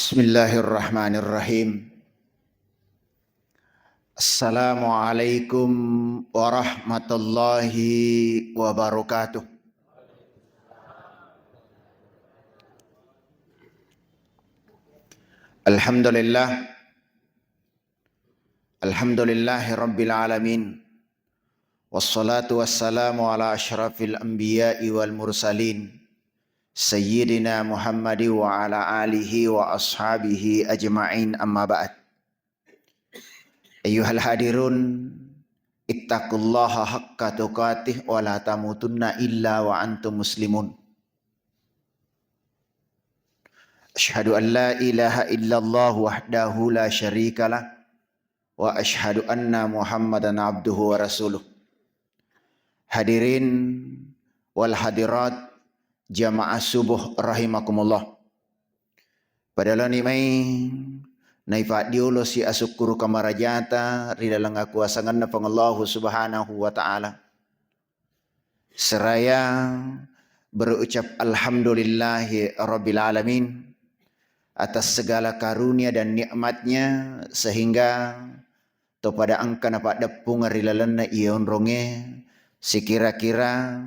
Bismillahirrahmanirrahim. Assalamualaikum warahmatullahi wabarakatuh. Alhamdulillah. Alhamdulillahi rabbil alamin. Wassalatu wassalamu ala ashrafil anbiya'i wal mursalin. Sayyidina Muhammad wa ala alihi wa ashabihi ajma'in, amma ba'd. Ayyuhal hadirun, ittaqullaha haqqa tuqatih wa la tamutunna illa wa antum muslimun. Asyhadu an la ilaha illallah wahdahu la syarikalah wa asyhadu anna Muhammadan abduhu wa rasuluh. Hadirin wal hadirat jamaah subuh rahimakumullah. Padahal ni mai naifat diulo si asukuru kamarajata ridalang kuasangan na pangallahu subhanahu wa ta'ala. Seraya berucap alhamdulillahi rabbil alamin atas segala karunia dan nikmatnya, sehingga to pada angka napak depung rilalan na iyon ronge sekira-kira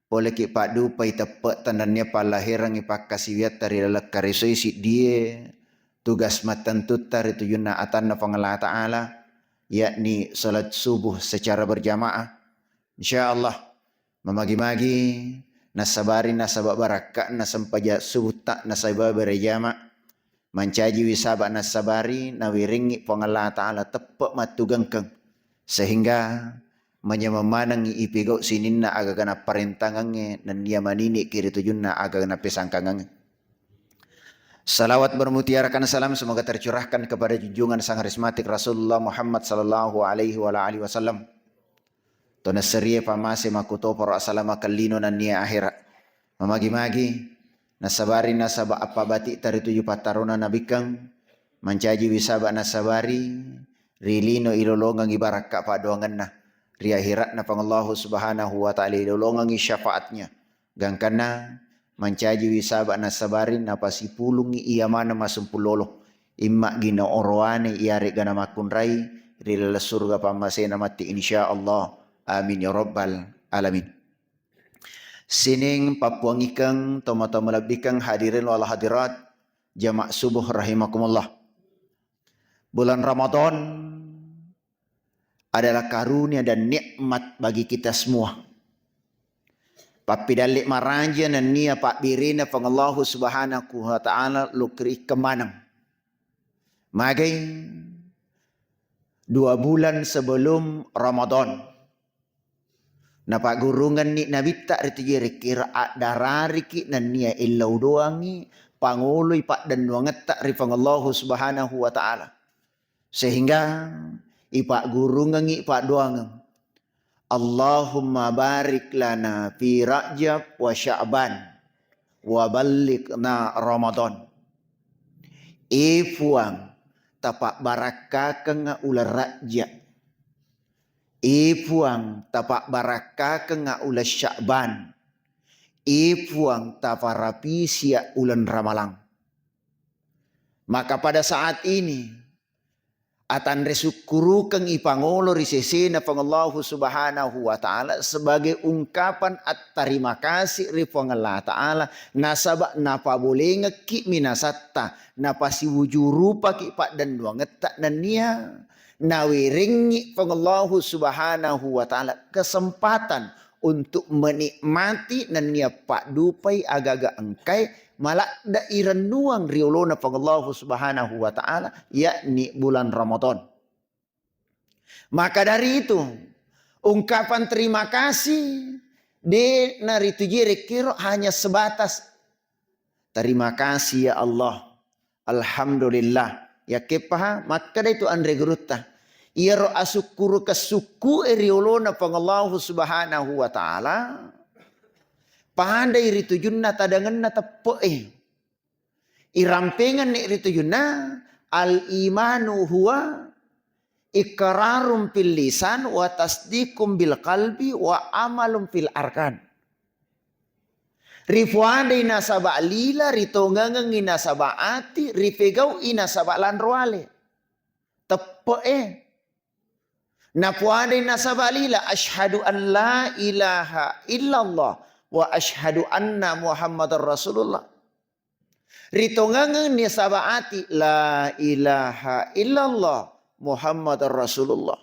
boleh ki padu pai tepat tandanya palahirang ipak kasiwiat dari lalak karisoi si dia tugas matan tutar itu yuna atan na Allah Ta'ala, yakni salat subuh secara berjamaah. InsyaAllah memagi-magi nasabari nasabak barakah nasampaja subuh tak nasabah berjamaah mancaji wisaba nasabari nawiringi Allah Ta'ala tepat matugangkeng, sehingga memanangi ipigau sininna agagana parentangannya dan dia manini kiri tujunna agagana pesangkangannya. Salawat bermutiarakan salam semoga tercurahkan kepada junjungan sang harismatik Rasulullah Muhammad sallallahu alaihi wa alihi wasallam. Tona serie pamase makuto para salama kallino nan nia akhirat. Memagi-magi nasabari nasaba apa batik tari tujuh patarona nabikang mancaji wisaba nasabari rilino ilolongang ibarakka padoanganna ri akhirat na pangallahu subhanahu wa ta'ala ilolongang syafaatnya gangkana mancaji wisaba nasabarin napasi pulungi iya mana masumpulolo imma gina orwane iare gana makunrai rilala surga pamasena mati insyaallah, amin ya rabbal alamin. Sining papuangikang tomato melabikang hadirin wal hadirat jamaah subuh rahimakumullah. Bulan Ramadan adalah karunia dan nikmat bagi kita semua. Papi dalik maranja dan nia pak birina pangallahu subhanahu wa ta'ala lukri kemanang. Magai 2 bulan sebelum Ramadan. Napa gurungan ni nabi tak ritijiri kira darari ki nan nia illau doangi pangului pak dan wanget tak ri pangallahu subhanahu wa ta'ala. Sehingga ipak gurungan ipak doangang Allahumma barik lana fi Rajab wa Sya'ban wa ballighna Ramadan. Ifuang tapak barakah kenga ular Rajab. Ifuang tapak barakah kenga ular Sya'ban. Ifuang tafarapi sia ulan Ramalang. Maka pada saat ini atan resukuru keng ipangolo risese na pangallahu subhanahu wa ta'ala sebagai ungkapan terima kasih ri Allah Ta'ala nasaba napa boleh ngeki minasatta napa si wujurupa ki pak dan dua ngetak dan nia nawiringi pangallahu subhanahu wa ta'ala kesempatan untuk menikmati dan nia pak dupai agaga engkai malak dairan nuang riolona pangallahu subhanahu wa ta'ala yakni bulan Ramadan. Maka dari itu ungkapan terima kasih di naritujiri kiro hanya sebatas terima kasih ya Allah, alhamdulillah ya kepaha. Maka itu andre geruta iro asukuru kesuku riolona pangallahu subhanahu wa ta'ala pandai ritujunna tadanganna tepo irampengan ni ritujunna al imanu huwa iqrarum fil lisan wa tasdiqum bil qalbi wa amalum fil arkan. Rifuanda inasaba lila, ritongangang inasaba ati, ripegau inasaba lanroale. Tepo Napuanda inasaba lila, ashadu an la ilaha illallah wa ashadu anna Muhammadar Rasulullah. Ritongangang inasaba ati, la ilaha illallah Muhammadar Rasulullah.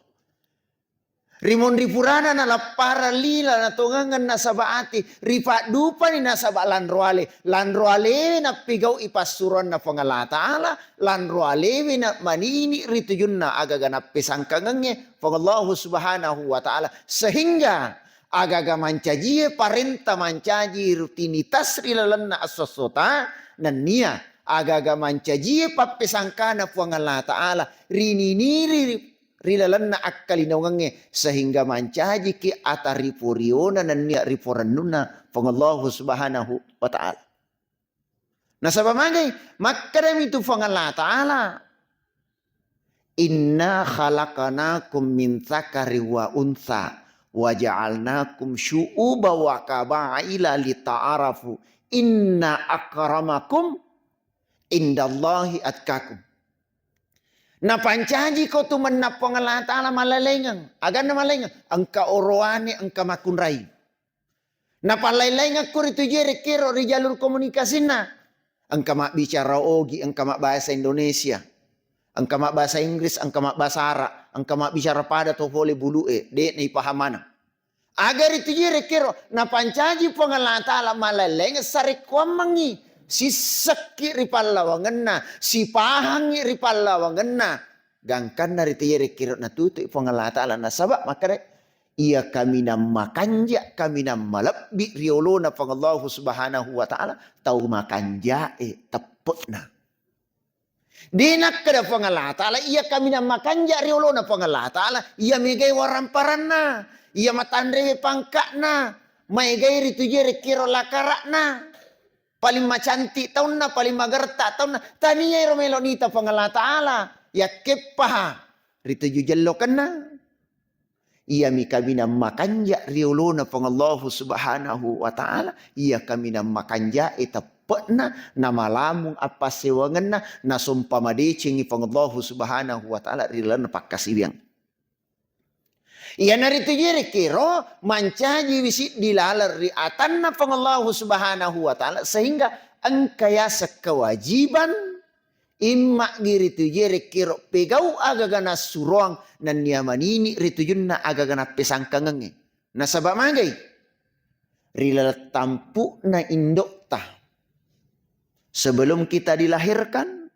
Rimon ripurana na lapara lila na tongangan na sabaati. Ripa dupa ni na saba lanroale. Lanroale na pigaw ipasuran na pangalata ala. Lanroale na manini rito yun na agaganap pisangkangangnya. Pangallahu subhanahu wa ta'ala. Sehingga agaga mancaji parenta mancaji rutinitas rilalan na asosota. Na niya agaga mancaji papisangkana pangalata ala. Rininiri rilalan na akkalinawange sehingga mancaji ki atari puriona nan niya riporanuna pangallahu subhanahu wa ta'ala. Nasabamagay, makadami ito pangallah ta'ala. Inna khalaqanakum min dzakari wa untha wa ja'alnakum syu'uba wa qaba'ila lita'arafu. Inna akramakum indallahi atqakum. Na pancaji ko tu manap pangalan ta'ala malalengang. Agan na malengang. Ang kaoroane, ang kamakunray. Na palaylengang ko rito kiro ri jalur komunikasi na. Ang kamak bicara ogi, ang kamak bahasa Indonesia. Ang kamak bahasa Inggris, ang kamak bahasa Arab. Ang kamak bicara pada to boleh bulue. Dek na ipahamana. Agar rito kiro na pancaji pangalan ta'ala malalengang sarikwam mangi. Si sakki ripallawangan na, si pahangi ripallawangan na. Gangkan na rito kirot na tuto ipangalata ala na sabak makare. Ia kami na makanja, kami na malabbi riolo na pangallahu subhanahu wa ta'ala. Tau makanja tepot na. Di nak kada pangalata ala, ia kami na makanja riolo na pangalata ala. Ia megay waramparan na, ia matandre pangka na. Maigay rito kiro lakarak na. Paling macantik tahun na, paling magerta tahun na. Taniya romelo nita pangalan ta'ala. Ya kepaha. Rito jujallokan na. Ia mi kami na makanja riolo na pangallahu subhanahu wa ta'ala. Ia kami na makanja itapot na. Na malamong apa sewangan na. Na sumpamadicing pangallahu subhanahu wa ta'ala. Rila na pakasibiyang. Ia narito kiro mancaji wisit dilalar riatan na pangallahu subhanahu wa ta'ala. Sehingga ang kaya sa kewajiban imma girito kiro pegaw agagana suruang nan niyamanini rito yun na agagana pesangkangang. Nasabamagay rilalat tampu na indok ta. Sebelum kita dilahirkan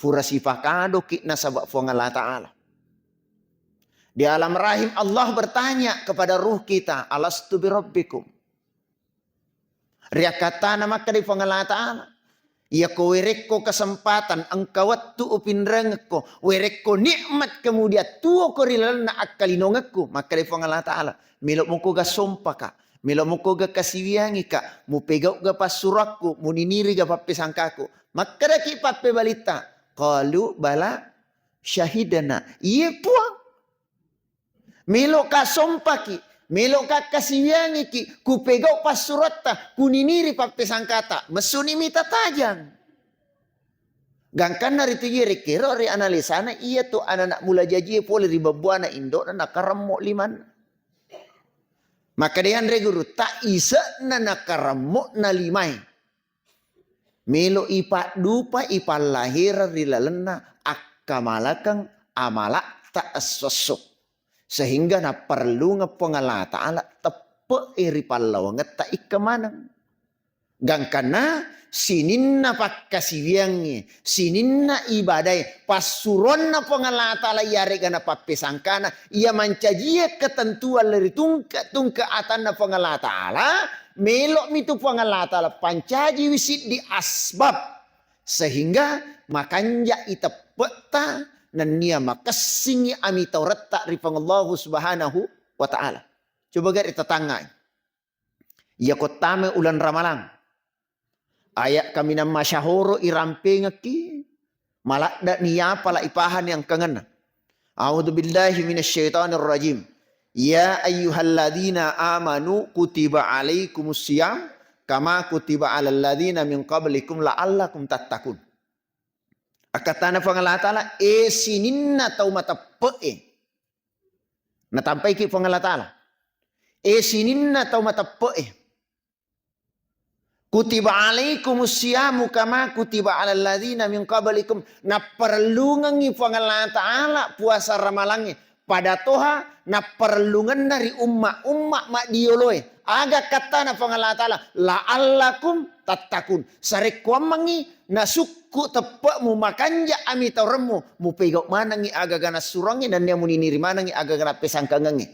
furasifakado ki nasabak pangallah ta'ala. Di alam rahim Allah bertanya kepada ruh kita, alastu birabbikum. Riakata nama kadi pangalan ta'ala. Ia ko werekko kesempatan engkau tu upin rengko, werekko nikmat kemudian tuo ko rilan na akalinongekku, maka di pangalan ta'ala. Milok mo ko ga sompaka, milok mo ko ga kasiwiangi ka, mu pegaw ga pasurakku, mu niniri ga papisangkaku. Maka da ki pape balita, qalu bala syahidana. Iya puang. Melo ka sompaki, melo ka kasiwiangi ki, kupegaw pasurata, kuniniri papesangkata, mesuni mita tajang. Gangkan narito kiro ri analisana iya tu anak mula jaji pole ribabuana indo na nakaramo liman. Maka dihan reguru tak isa na nakaramo na limay. Melo ipa dupa ipa lahir rilalena akamalakang amalak tak sosok. Sehingga na perlu ngapangala ta'ala tepe iri palawangat ta ikamanang. Gangkana sinin na pakasiwiangi, sinin na ibadai, pasuron na pangala ta'ala yari gana papisangkana, ia mancajia ketentuan dari tungka atan na pangala ta'ala, melok mitu pangala ta'ala pancaji wisit di asbab. Sehingga makanja itepeta nan niya makasingi ami Taurat tak ripangallahu subhanahu wa ta'ala. Coba gak itatangay. Ya kotame ulan ramalang. Ayat kami na masyahoro irampingaki. Malakda niya pala ipahan yang kangen. A'udhu billahi minasyaitanir rajim. Ya ayyuhalladzina amanu kutiba alaikumus siyam. kama kutiba 'alal ladzina min qablikum la'allakum tattaqun. Akatana Allah Ta'ala sininna tau matappe. Natampai ki Allah Ta'ala. Sininna tau matappe. Kutiba alaikumus siyamu kama kutiba 'alal ladzina min qablikum. Na perlungangi Allah Ta'ala puasa ramalangi pada toha na perlungan dari umma mak dioloe. Aga kata na Allah Ta'ala la'allakum tattaqun. Sarek kuamangi na suku tepak mu makanja ami tauremu mu pegok manangi aga gana surangi dan dia muniniri manangi aga gana pesangkangangi.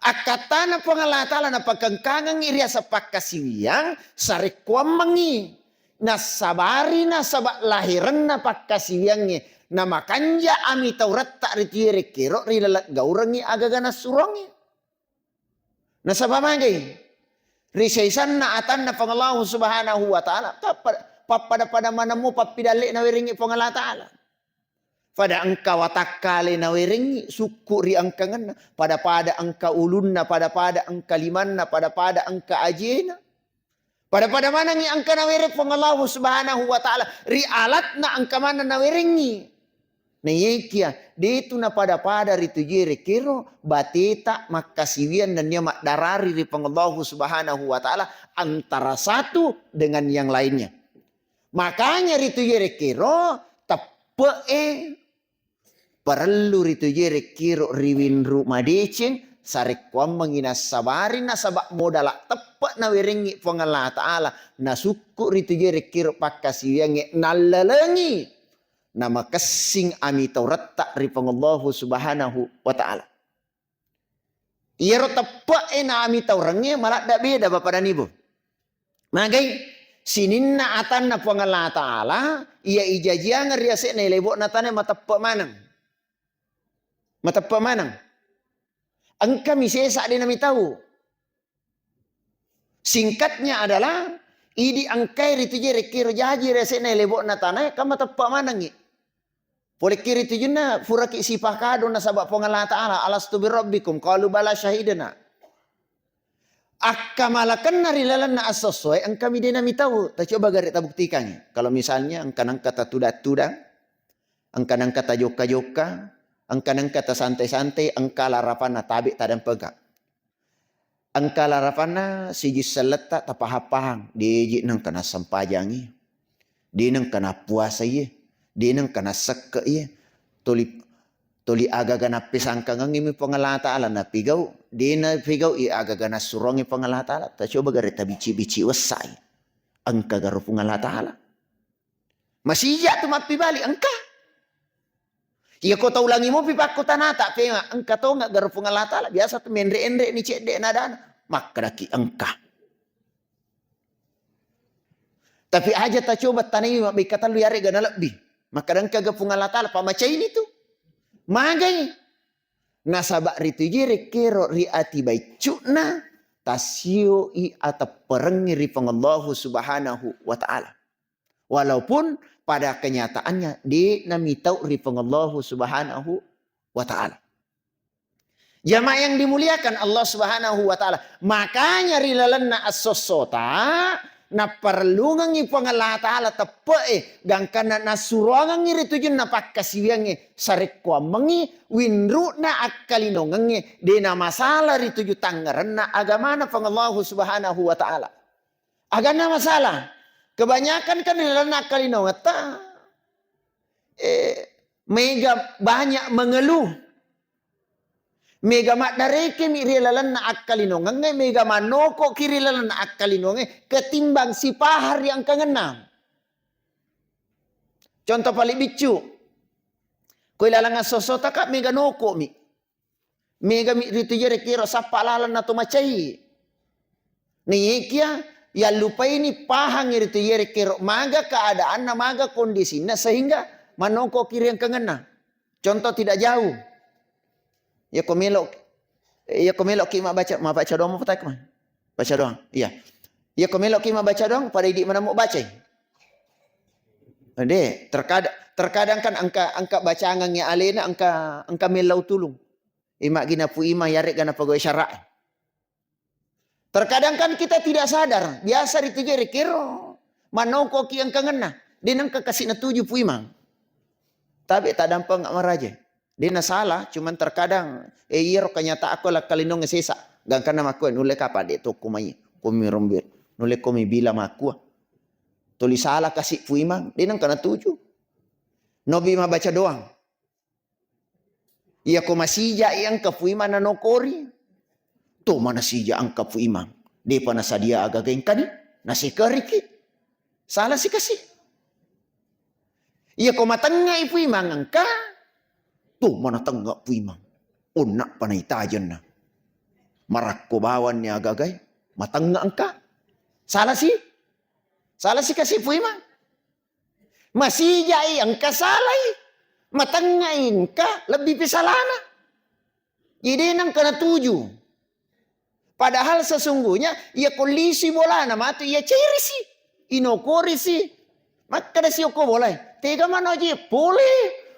Akatana Allah Ta'ala na pagkangkangang iriya sa pagkasiwiyang sarek kuamangi na sabari na sabak lahiran na pagkasiwiyangnya na makanja ami taurat tak ritire kero rilalat gaurangi aga gana surangi. Na sabamagay risaysan na atan na pangallahu subhanahu wa ta'ala pada mana mo papidali na wiringi Allah Ta'ala. Pada engkau watakale na wiringi suku ri angkangan pada angka ulun na pada angka liman na pada angka ajena. Pada mana ngi angka na wiring Allah subhanahu wa ta'ala ri alat na angka mana na wiringi. Na yekia dito na pada rito jere kiro bateta makasiwian dan dia makdarari ri Allah subhanahu wa ta'ala antara satu dengan yang lainnya. Makanya rito jere kiro tepe perlu rito jere kiro riwinru madeceng sarek kuam menginas sabari na sabak modalak tepat na wiringi Allah Ta'ala na suku rito jere kiro pakasiwiange nalalengi nama kesing ami taurat tak ripang Allah subhanahu wa ta'ala. Iro tepak na ami taurangnya malah tak beda bapak dan ibu. Magai sininna atan na Allah Ta'ala ia ijajia ngeriasik na ilebok natane matepak manang. Matepak manang. Engkau misesa dia nami tahu. Singkatnya adalah idi angkai ritu je rekir jaji resek na ilebok natane kama tepak manang. Boleh kiri tu jena furaki sipah kado na sabak Allah Ta'ala alastu birabbikum qalu bala syahidana. Akkamalakan narilalan na asosoy ang kami din nami tahu. Tak coba garit ta buktikan. Kalau misalnya ang kanang kata tuda-tuda, ang kanang kata joka-joka, ang kanang kata santai-santai, ang kalarapan na tabi tadang pegak. Ang kalarapan na sigi seleta tapahapahang di nang kana sampajangi. Di nang kana puasa ye. Di nang kana sekke ye. Tuli agaga na pisangkangang imi Allah Ta'ala na pigaw. Di na pigaw i agaga na surongi Allah Ta'ala. Ta coba gari tabici-bici wasay. Ang kagaro Allah Ta'ala. Masija tu mapibali angka. Iya ko taulangi mo pipako tanata. Kaya angka to nga garo Allah Ta'ala. Biasa tu menre-enre ni cedek na dana. Makadaki angka. Tapi aja ta coba tanay mabikatan lu yari gana lebih. Makadang kagapung Allah Ta'ala pamacay nito. Magay. Nasabak rito jere kero riati baicuna. Tasyo i atap perengi ripang Allah subhanahu wa ta'ala. Walaupun pada kenyataannya di namitau ripang Allah subhanahu wa ta'ala. Jamaah yang dimuliakan Allah subhanahu wa ta'ala. Makanya rilalan na asosota. Na perlungan ipang Allah Ta'ala tepe gangkana na suruangan iritu jun na pakkasiwiange sarek kuamangi winru na akkalinongange de na masalah ritu ju tanggaran na agama na pang Allah subhanahu wa ta'ala. Agama masalah. Kebanyakan kan nilalan na akkalinongan mega banyak mengeluh. Mega mak dareke mi rilalan na akkalinongan ngai mega manoko kirilalan na akkalinongan ketimbang si pahar yang kangenam. Contoh paling bicu. Ko ilalangan sosota kak mega noko mi. Mega mi ritu jere kira sapa lalan na macai. Ni kia ya lupa ini pahang ritu jere kira maga keadaan na maga kondisinya sehingga manoko kiri yang kangenam. Contoh tidak jauh. Ya komelok ki mak baca doang mau petak mah. Baca doang. Iya. Ya komelok ki mak baca doang pada idik mana mau baca. Ade, terkadang kan angka bacaangannya alena angka melau tulung. Imak gina pu ima yarik gana pagoy syara'. Terkadang kan kita tidak sadar. Biasa ditujere kiro. Manau koki yang kangena. Dia nang kakasih na tuju puimang. Tapi tak dampang nggak maraja. Dia na salah. Cuman terkadang. Iya kanyata aku lah kalinong ngesesa. Gangkan nama aku. Nule kapan dia tu kumai. Kumi rombir. Nule kumi bila maku. Tulis salah kasih puimang. Dia nang kena tuju. Nobi mah baca doang. Iya ko masija yang kapuimang na nokori. To mana sija ang kapuimang. Di pa nasadia agageng kani. Nasi keriki. Salah si kasih. Iya ko matanga ipuimang angka. To mana tangga puimang. Unak panay tajan na. Marak ko bawan niya agagay. Matanga angka. Salah si. Salah si kasih puimang. Masija ang kasalay. Matangain ka. Lebih pisalana. Jadi nang kena tuju. Padahal sesungguhnya ia kondisi bola nama tu ia cerisi inokori si maka si oko boleh tega mana aja boleh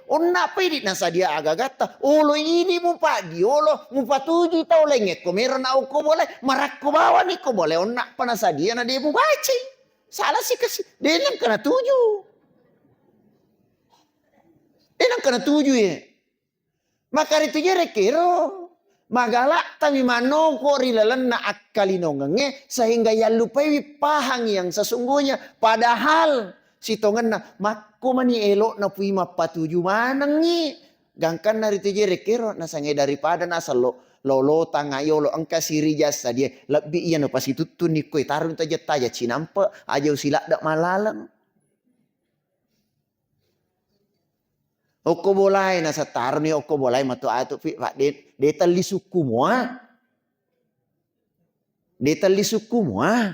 onna pedi nasa dia agak-agata olo ini mupa diolo mupa tuju tau lengek komeron oko boleh marak ko bawa ni ko boleh onna panasa dia na dia mu baci salah sih kasih dia nang kena tuju ya maka itu jere kero magalak tapi manoko rilalan na akalinongenge sehingga ya lupai pahang yang sesungguhnya padahal si tongan na makko mani elok na puima patuju manangi gangkan nari tujere kero na sange daripada nasa lolo tangayo lo angka siri jasa dia lebih iya no pasti tutun ni koy tarun taja taja cinampe aja usilak dak malalang. Oko bolai nasa tarni oko bolai matu atu pak de tali suku mua. De tali suku mua.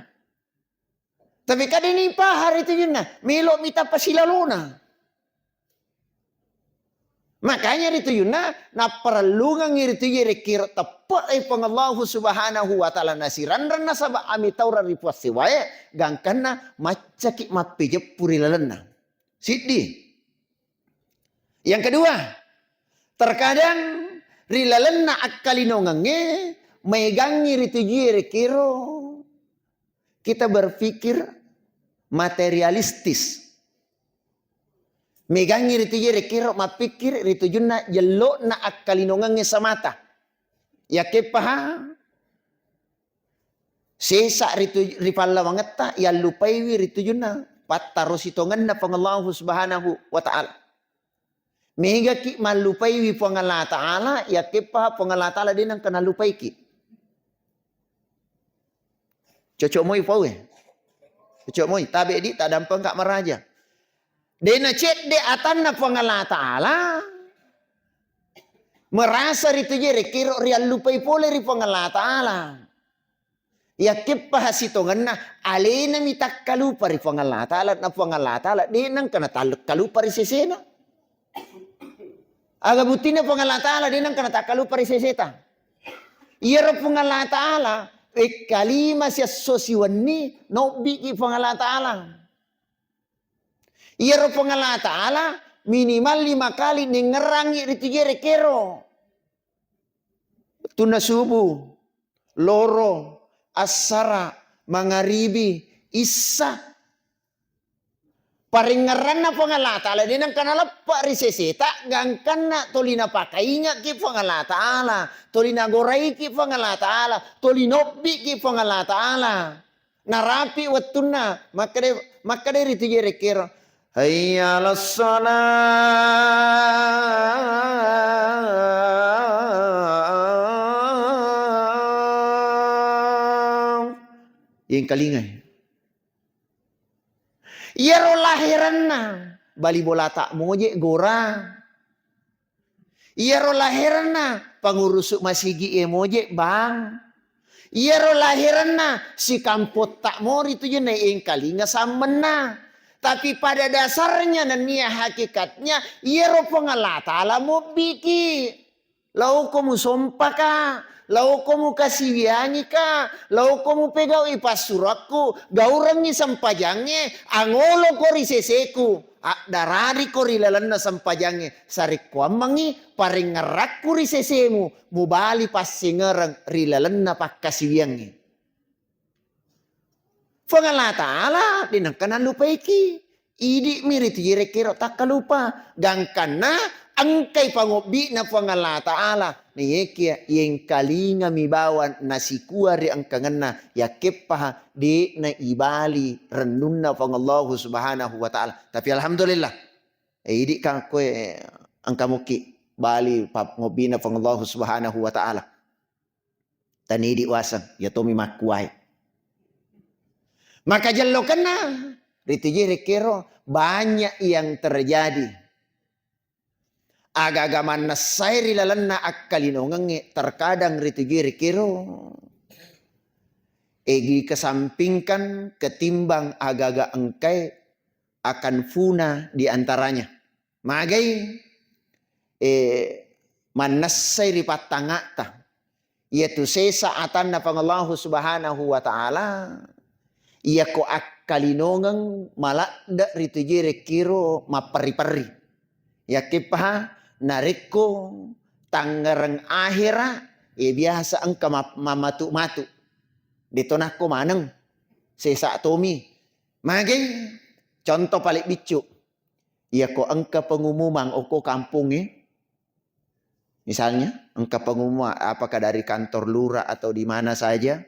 Tapi kada ni pahar itu yun na. Melo mita pasilalona. Makanya itu yun na perlu ngiri itu yere kira tepat pang Allah subhanahu wa ta'ala nasiran ran nasaba ami taura ripuas siwae gangkan na macaki mapijep purilalena. Sidi. Yang kedua, terkadang rilalena akalinongange megangi ritujire kiro kita berpikir materialistis. Megangi ritujire kiro mapikir ritujuna jelo na akalinongange samata. Ya kepaha sesa ripalla wangata ya lupaiwi ritujuna patarositongan na pangallahu subhanahu wa ta'ala. Mega ki malupai wi pangala ta'ala ya kepa pangala ta'ala din ang kanalupai ki. Cocok mo ipaw eh. Cocok mo tabi di tak dampang kak maraja. Dena cek de atan na pangala ta'ala. Merasa rito jere kiro rial lupai pole ri pangala ta'ala. Ya kepa hasitongan na alena mitak kalupa ri pangala ta'ala na pangala ta'ala dinang kana kalupa ri sesena. Aga butina pangala ta'ala dinang kana takalu pariseseta. Ira pangala ta'ala kalima siya sosiwani no biki pangala ta'ala. Ira pangala ta'ala minimal 5 kali ningerangi ritujere kero. Tuna subuh, loro, asara, mangaribi, isa. Paringaran na pangala ta'ala din ang kanalapa riseseta gangkan na tolina pakainga ki pangala ta'ala tolina goray ki pangala ta'ala tolinobbi ki pangala ta'ala narapi watun na makade rito jere kero hayya lassalam yang kalingay. Yero lahiran na. Bali bola tak moje gora. Yero lahiran na. Pangurusuk masigi moje bang. Yero lahiran na. Si kampot tak mori itu yun na yung kalinga samen na. Tapi pada dasarnya dan niya hakikatnya. Yero pangalata ala mo biki. Lau komu sompa ka. Lau komu kasiwiangi ka. Lau komu pegaw ipasurakku. Gaurangi sampajangnya. Angolo ko riseseku. Darari ko rilalan na sampajangnya. Sarik ko amangi. Paringarak ko risesemu. Mubali pas singerang rilalan na pakasiwiangi. Fangala ta'ala dinangkanan lupa iki. Idi miriti jire kiro tak kalupa. Gangkana angkay pangobi na fangala ta'ala. Niyekia yang kalinga mibawan nasikuari ang kangana yakipah di na ibali renunna fangallahu subhanahu wa ta'ala. Tapi alhamdulillah. Idi kang kwe ang kamuki bali ngobi na fangallahu subhanahu wa ta'ala. Tanidi wasang yatomi makuai. Maka jalo kena. Riti jiri kiro banyak yang terjadi. Agagaman nasay rilalan na akkalinongangi terkadang riti jiri kiro. Egi kesampingkan ketimbang agaga engkai akan funa di antaranya. Magai manasay ripatangata. Yaitu sesaatan na pangallahu subhanahu wa ta'ala. Ia ko akkalinongang malakda rito jire kiro mapari-pari. Ya kipaha nariko tanggarang akhira biasa angka mamatu-matu. Dito na ko manang sesa tomi. Maging contoh paling bicu. Ia ko angka pengumuman o ko kampung misalnya angka pengumuman apakah dari kantor lurah atau di mana saja.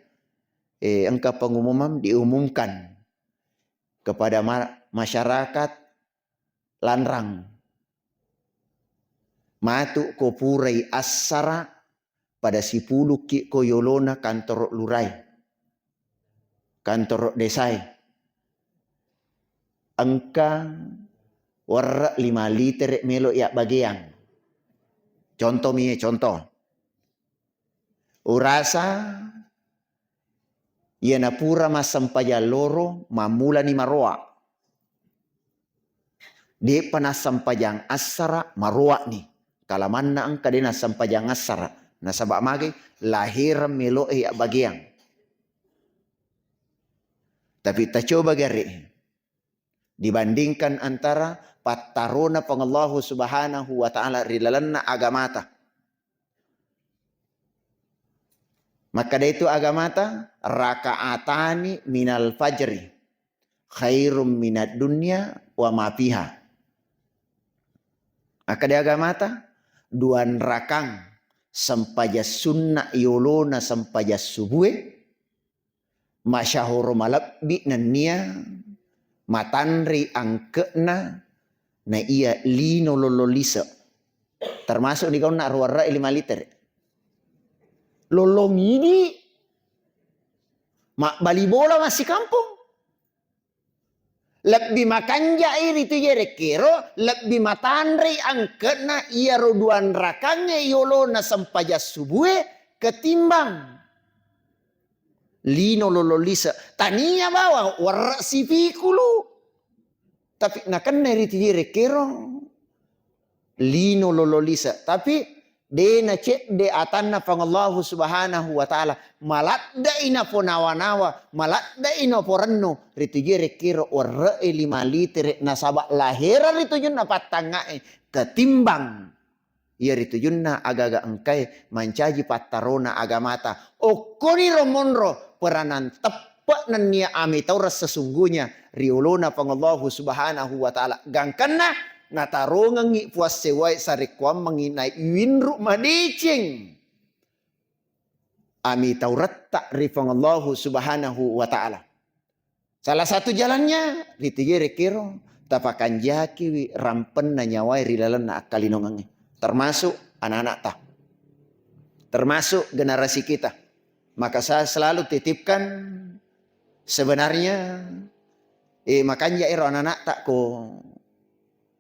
Angka pengumuman diumumkan kepada masyarakat Lanrang. Matu ko purai asara pada 10 ki koyolona kantor lurai. Kantor desai. Angka warra 5 liter melo ya bagian. Contoh contoh. Urasa ia napura masampaya loro mamula ni maroa. Di panasampayang asara maroa ni. Kalaman na ang kadina sampayang asara. Nasaba magi lahir melo bagiang. Tapi ta coba gari. Dibandingkan antara patarona pangallahu subhanahu wa ta'ala rilalanna agamata. Maka dari itu agamata rakaatani minal fajri khairum minad dunya wa ma fiha. Maka dari agamata duan rakang sampaja sunna yolona sampaja subuhe masyahuru malabbi nania matanri angkena na iya lino lololisa. Termasuk di kau nak ruara 5 liter. Lolong ini mak bali bola masih kampung. Lebih makan jair itu jere kero, lebih matanri angkena ia roduan rakangnya yolona sampaja subuhe ketimbang lino lololisa. Tania bawa warak si pikulu. Tapi nakan neri jere kero lino lololisa. Tapi dena cek de atanna pangallahu subhanahu wa ta'ala maladda ina po nawa-nawa maladda ina po renno ritu jere kiro warra 5 liter nasaba lahira ritu yun na patangae ketimbang ya ritu yun na agaga engkai mancaji patarona agamata okoni romonro peranan tepat nania ami tauras sesungguhnya riulona pangallahu subhanahu wa ta'ala gangkana natarungang puas sewai sarikwam menginai winru madicing. Ami Taurat ta'rifang Allah subhanahu wa ta'ala. Salah satu jalannya ditigiri kiro tapakan jaki rampen na nyawai rilalan na akalinongangi. Termasuk anak-anak ta. Termasuk generasi kita. Maka saya selalu titipkan sebenarnya makanya anak-anak tak ko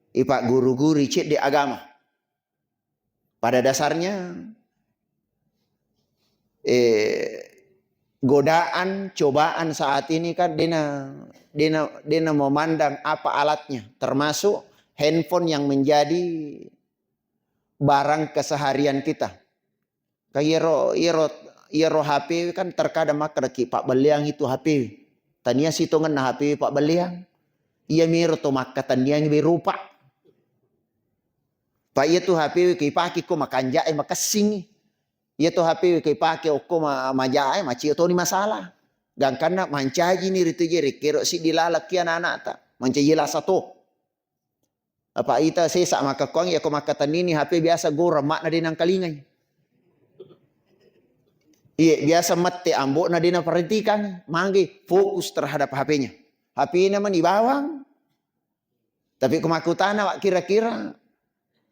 ipak guru-guru cek di agama. Pada dasarnya godaan, cobaan saat ini kan dena memandang apa alatnya, termasuk handphone yang menjadi barang keseharian kita. Kayak iro HP kan terkadang makraki Pak Beliang itu HP. Tania sitongan na HP Pak Beliang. Ia miro to makatan yang berupa. Pa iya tu HP kay paki ko makanjae makasing. Iya tu HP kay paki ko majae maci to ni masalah. Gangkana mancaji ni ritu jeri kero si dilalak kian anak ta. Mancaji lah satu. Apa ita sesak maka kong ya ko maka tanini HP biasa gora mak na din ang kalingay. Iya biasa mati ambok na din ang perhentikan. Manggi fokus terhadap HP-nya. HP naman ibawang. Tapi kumakutana wak kira-kira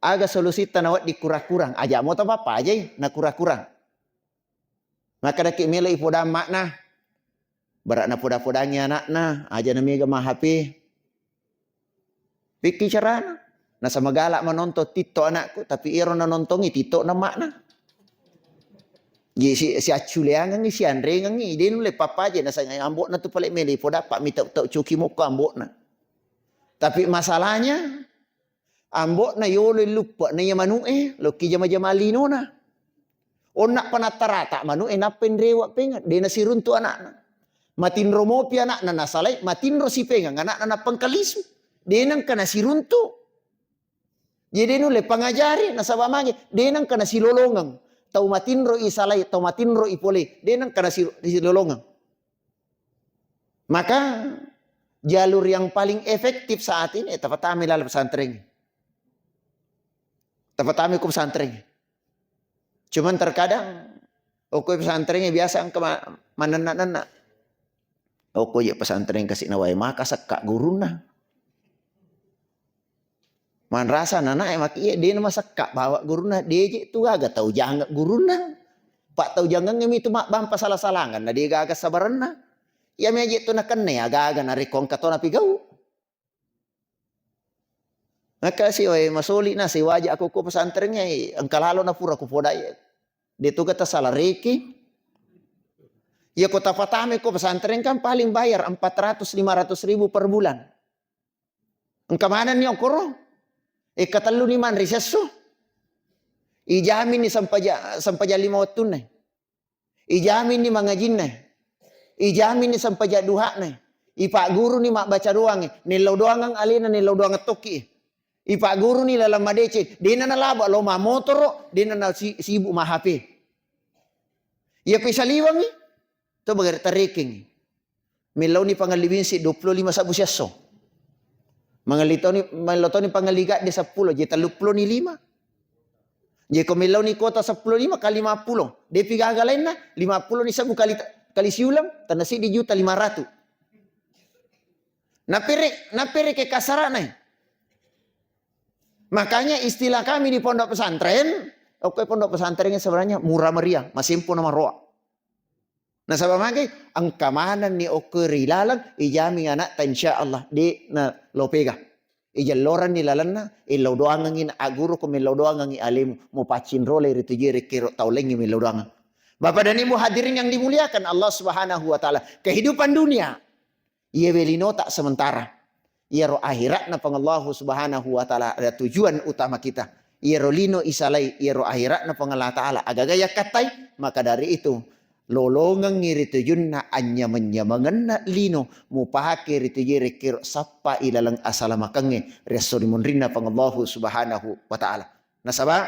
aga solusi tanawat di kurang-kurang. Aja mau apa aja na kurang-kurang. Maka dak mila ipoda makna. Berat na poda-podanya anak na aja na mega mah HP. Pikir carana. Nasa magalak menonton tito anakku tapi iro na nontongi tito na makna. Jadi si aculeangan ni si andrengan ni dia nule papa aja nasa ambok na tu paling meli poda pak minta tak cuki muka ambok na. Tapi masalahnya ambok na yolo lupa na yamanu lo ki jama-jama lino na. Onak panatara tak manu na pendrewa pengat dia na siruntu anak na. Matinro mo pi anak na nasalay matinro si pengang anak na pangkalisu. Dia nang kana siruntu. Jadi nule pangajari nasaba magi dia nang kana silolongang. Tau matinro isalay tau matinro ipole dia nang kana silolongang. Maka jalur yang paling efektif saat ini tafatami lal pesantren. Tafatami ku pesantren. Cuman terkadang oke pesantrennya biasa ang manana-nana. Oke ya pesantren kasih nawai maka sekak guruna. Man rasa nana emak iya dia nama sekak bawa guruna dia je tu agak tahu jangan guruna. Pak tahu jangan ngemi tu mak bampa salah-salangan na dia agak sabarana. Ya me je tu nak kene agak nari kong katona pigau. Maka si oi masuli na si wajah aku ku pesantrennya engkalalo na pura ku podai. Dia tu kata salah reki. Ya kota Fatame ko pesantren kan paling bayar 400-500 ribu per bulan. Engkamanan ni okoro? Katalu ni man riseso. Ijamin ni sampaja 5 waktu na. Ijamin ni mangajin na. Ijamin ni sampaja duha na. Ipak guru ni mak baca doang. Nilaw doang ang alina nilaw doang toki. Ipak guru ni lalang madece. Di na nalaba lo ma motor. Di na sibuk ma HP. Iya pisaliwang ni. Ito bagar tariking. Milaw ni pangalibin si 25 sabu siyaso. Mga ni pangaliga di 10. Jita 35. Jika milaw ni kota 15 kali 50. Di pigagalain na. 50 ni sabu kali siulam. Tanasi di juta 500. Napiri ke kasaranay. Makanya istilah kami di pondok pesantren. Oke pondok pesantrennya sebenarnya murah meriah. Masimpo nama roa. Nah sabab mangke ang kamanan ni oke rilalang ijami anak ta insyaallah di na lopega. Ijaloran ni lalanna ilaw doangan in aguro ko milaw doangan i alim mo pacin role ritu jere kero taulengi milaw doangan. Bapak dan Ibu hadirin yang dimuliakan Allah Subhanahu wa taala. Kehidupan dunia ia belino tak sementara. Ia ro akhirat na pangallahu Subhanahu wa taala ada tujuan utama kita. Ia ro lino isalai ia ro akhirat na pangallahu taala agagaya katai maka dari itu lolongang ngiritu junna anya menyamangan na lino mupahake ritu jere kiro sapa ilalang asalamakange resori munrina pangallahu Subhanahu wa taala. Nasaba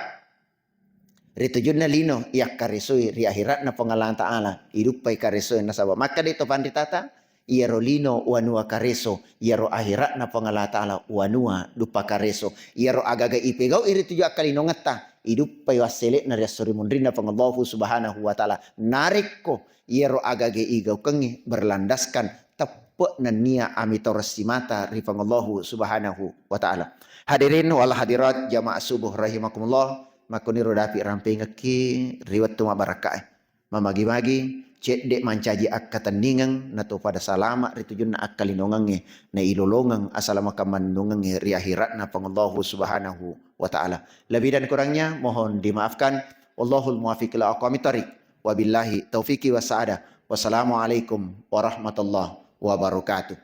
ritu junna lino iyak karesoi ri akhirat na pangallahu taala hidup pai karesoi nasaba maka dito panditata iero lino wanua kareso iero akhirat na pangallahu taala wanua dupa kareso iero agaga ipegau iritu juga kalino ngata hidup pai wasele na resori munrina pangallahu Subhanahu wa taala narik ko iero agage igau kengi berlandaskan tepe na nia amitorasimata ri pangallahu Subhanahu wa taala. Hadirin wal hadirat jamaah subuh rahimakumullah makuni rodapi ramping ki riwat tuma barakah mamagi-magi cek dek mancaji akatandingan nato pada salama ritujun na akalinongange na ilolongang asalamaka mandungange ri akhirat na pangallahu Subhanahu wa taala. Lebih dan kurangnya mohon dimaafkan. Wallahul muwaffiq ila aqwamit thariq. Wabillahi taufiqi was sa'adah. Wassalamualaikum warahmatullahi wabarakatuh.